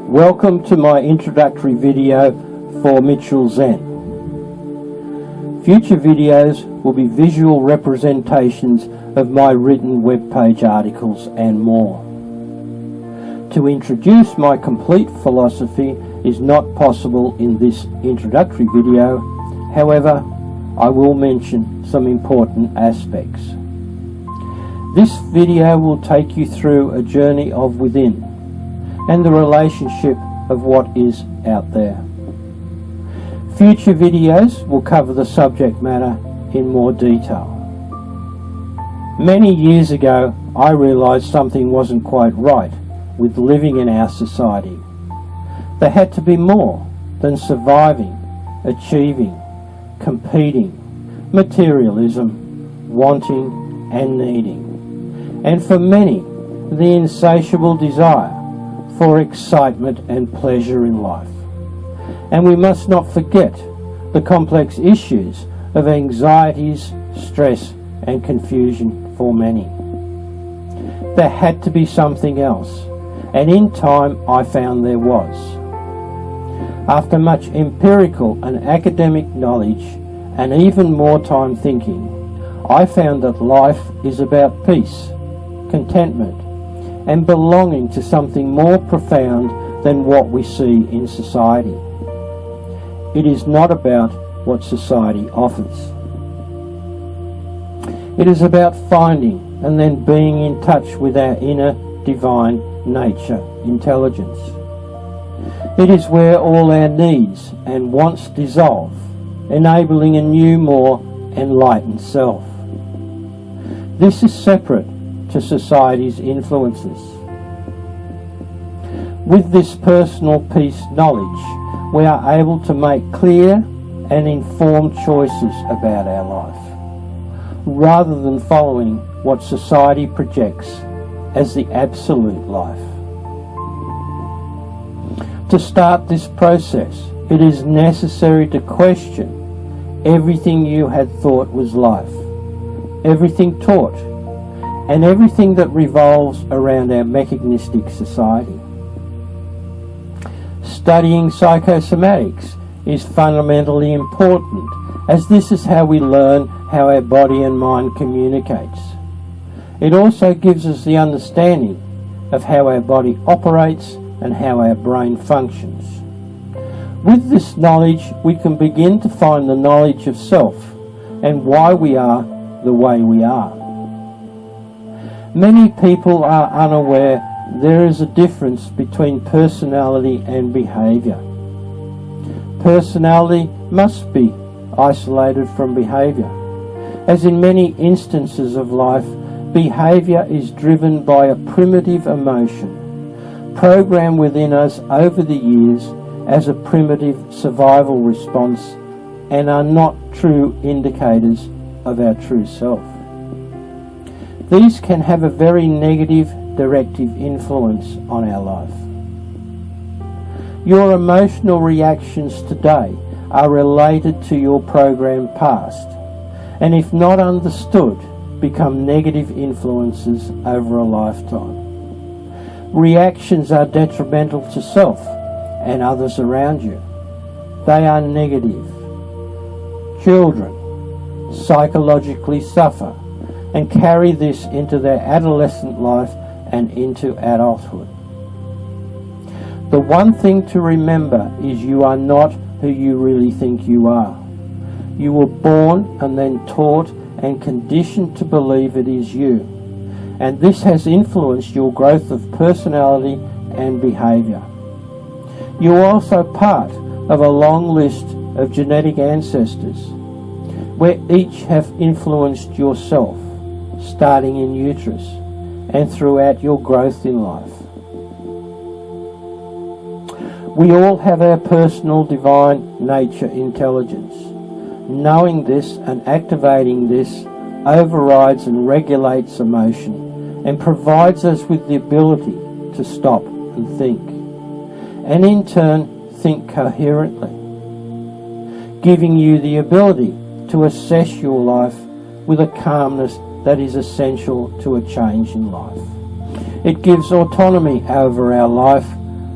Welcome to my introductory video for Mitchell Zen. Future videos will be visual representations of my written webpage articles and more. To introduce my complete philosophy is not possible in this introductory video. However, I will mention some important aspects. This video will take you through a journey of within and the relationship of what is out there. Future videos will cover the subject matter in more detail. Many years ago, I realized something wasn't quite right with living in our society. There had to be more than surviving, achieving, competing, materialism, wanting and needing. And for many, the insatiable desire for excitement and pleasure in life. And we must not forget the complex issues of anxieties, stress and confusion for many. There had to be something else, and in time I found there was. After much empirical and academic knowledge and even more time thinking, I found that life is about peace, contentment and belonging to something more profound than what we see in society. It is not about what society offers. It is about finding and then being in touch with our inner divine nature intelligence. It is where all our needs and wants dissolve, enabling a new, more enlightened self. This is separate to society's influences. With this personal peace knowledge, we are able to make clear and informed choices about our life, rather than following what society projects as the absolute life. To start this process, it is necessary to question everything you had thought was life, everything taught, and everything that revolves around our mechanistic society. Studying psychosomatics is fundamentally important, as this is how we learn how our body and mind communicates. It also gives us the understanding of how our body operates and how our brain functions. With this knowledge, we can begin to find the knowledge of self and why we are the way we are. Many people are unaware there is a difference between personality and behaviour. Personality must be isolated from behaviour, as in many instances of life, behaviour is driven by a primitive emotion, programmed within us over the years as a primitive survival response, and are not true indicators of our true self. These can have a very negative directive influence on our life. Your emotional reactions today are related to your programmed past, and if not understood, become negative influences over a lifetime. Reactions are detrimental to self and others around you. They are negative. Children psychologically suffer and carry this into their adolescent life and into adulthood. The one thing to remember is you are not who you really think you are. You were born and then taught and conditioned to believe it is you, and this has influenced your growth of personality and behaviour. You are also part of a long list of genetic ancestors, where each have influenced yourself, starting in uterus and throughout your growth in life. We all have our personal divine nature intelligence. Knowing this and activating this overrides and regulates emotion and provides us with the ability to stop and think, and in turn think coherently, giving you the ability to assess your life with a calmness that is essential to a change in life. It gives autonomy over our life,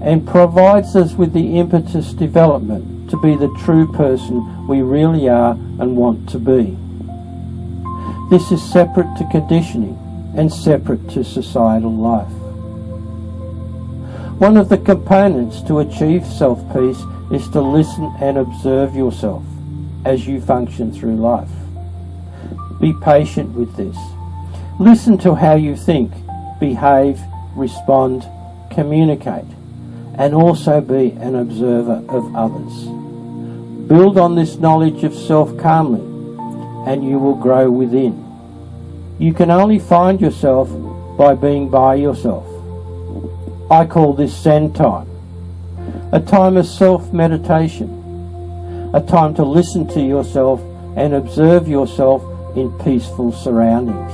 and provides us with the impetus development to be the true person we really are and want to be. This is separate to conditioning and separate to societal life. One of the components to achieve self-peace is to listen and observe yourself as you function through life. Be patient with this. Listen to how you think, behave, respond, communicate, and also be an observer of others. Build on this knowledge of self calmly, and you will grow within. You can only find yourself by being by yourself. I call this Zen time, a time of self-meditation, a time to listen to yourself and observe yourself in peaceful surroundings.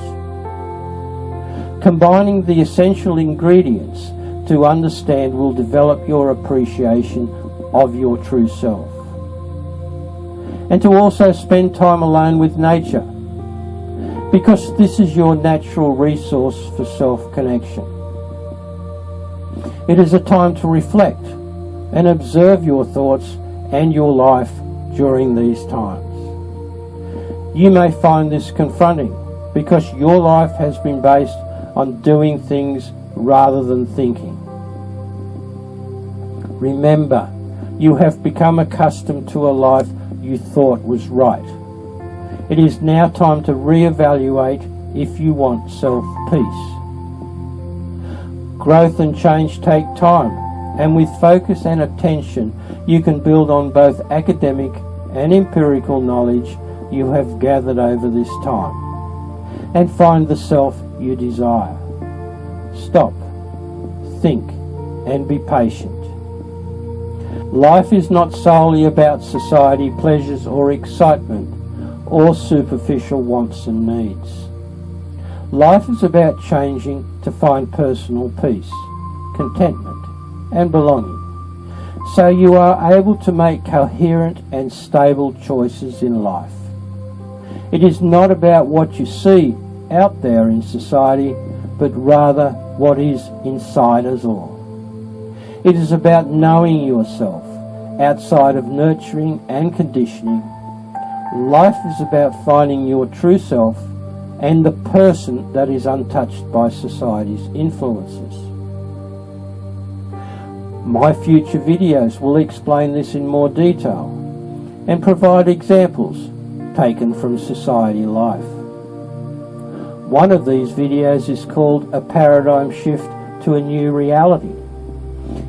Combining the essential ingredients to understand will develop your appreciation of your true self. And to also spend time alone with nature, because this is your natural resource for self-connection. It is a time to reflect and observe your thoughts and your life during these times. You may find this confronting because your life has been based on doing things rather than thinking. Remember, you have become accustomed to a life you thought was right. It is now time to reevaluate if you want self-peace. Growth and change take time, and with focus and attention you can build on both academic and empirical knowledge you have gathered over this time, and find the self you desire. Stop, think, and be patient. Life is not solely about society pleasures or excitement or superficial wants and needs. Life is about changing to find personal peace, contentment, and belonging, so you are able to make coherent and stable choices in life. It is not about what you see out there in society, but rather what is inside us all. It is about knowing yourself outside of nurturing and conditioning. Life is about finding your true self and the person that is untouched by society's influences. My future videos will explain this in more detail and provide examples taken from society life. One of these videos is called A Paradigm Shift to a New Reality.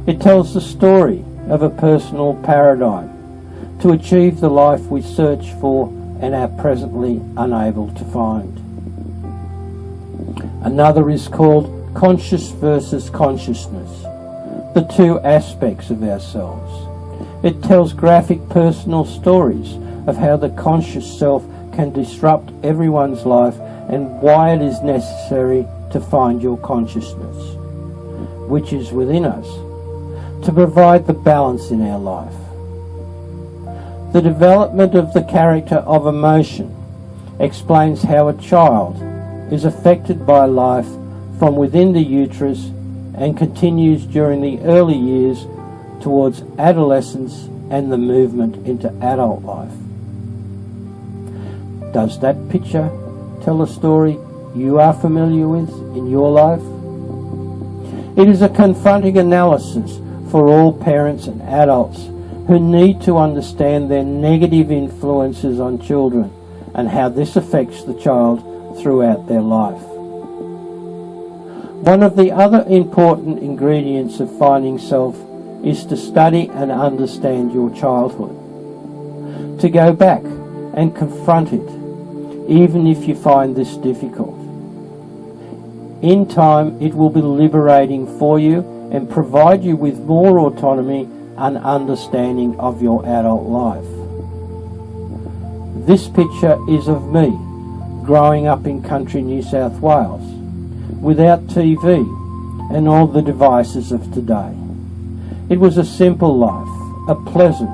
It tells the story of a personal paradigm to achieve the life we search for and are presently unable to find. Another is called Conscious versus Consciousness, the two aspects of ourselves. It tells graphic personal stories of how the conscious self can disrupt everyone's life and why it is necessary to find your consciousness, which is within us, to provide the balance in our life. The development of the character of emotion explains how a child is affected by life from within the uterus and continues during the early years towards adolescence and the movement into adult life. Does that picture tell a story you are familiar with in your life? It is a confronting analysis for all parents and adults who need to understand their negative influences on children and how this affects the child throughout their life. One of the other important ingredients of finding self is to study and understand your childhood, to go back and confront it, even if you find this difficult. In time, it will be liberating for you and provide you with more autonomy and understanding of your adult life. This picture is of me growing up in country New South Wales, without TV and all the devices of today. It was a simple life, a pleasant,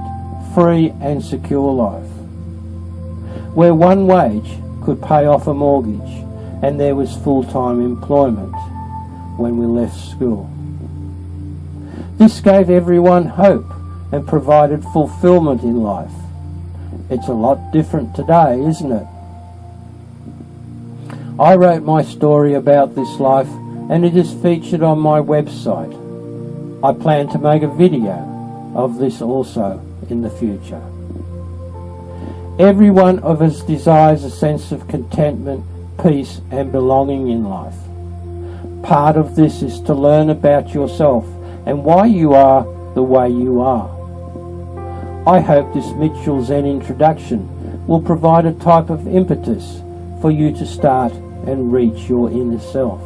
free and secure life, where one wage could pay off a mortgage and there was full-time employment when we left school. This gave everyone hope and provided fulfillment in life. It's a lot different today, isn't it? I wrote my story about this life and it is featured on my website. I plan to make a video of this also in the future. Every one of us desires a sense of contentment, peace and belonging in life. Part of this is to learn about yourself and why you are the way you are. I hope this Mitchell Zen introduction will provide a type of impetus for you to start and reach your inner self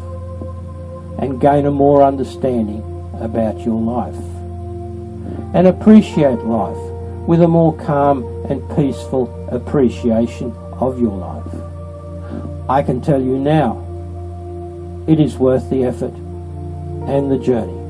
and gain a more understanding about your life and appreciate life with a more calm and peaceful appreciation of your life. I can tell you now, it is worth the effort and the journey.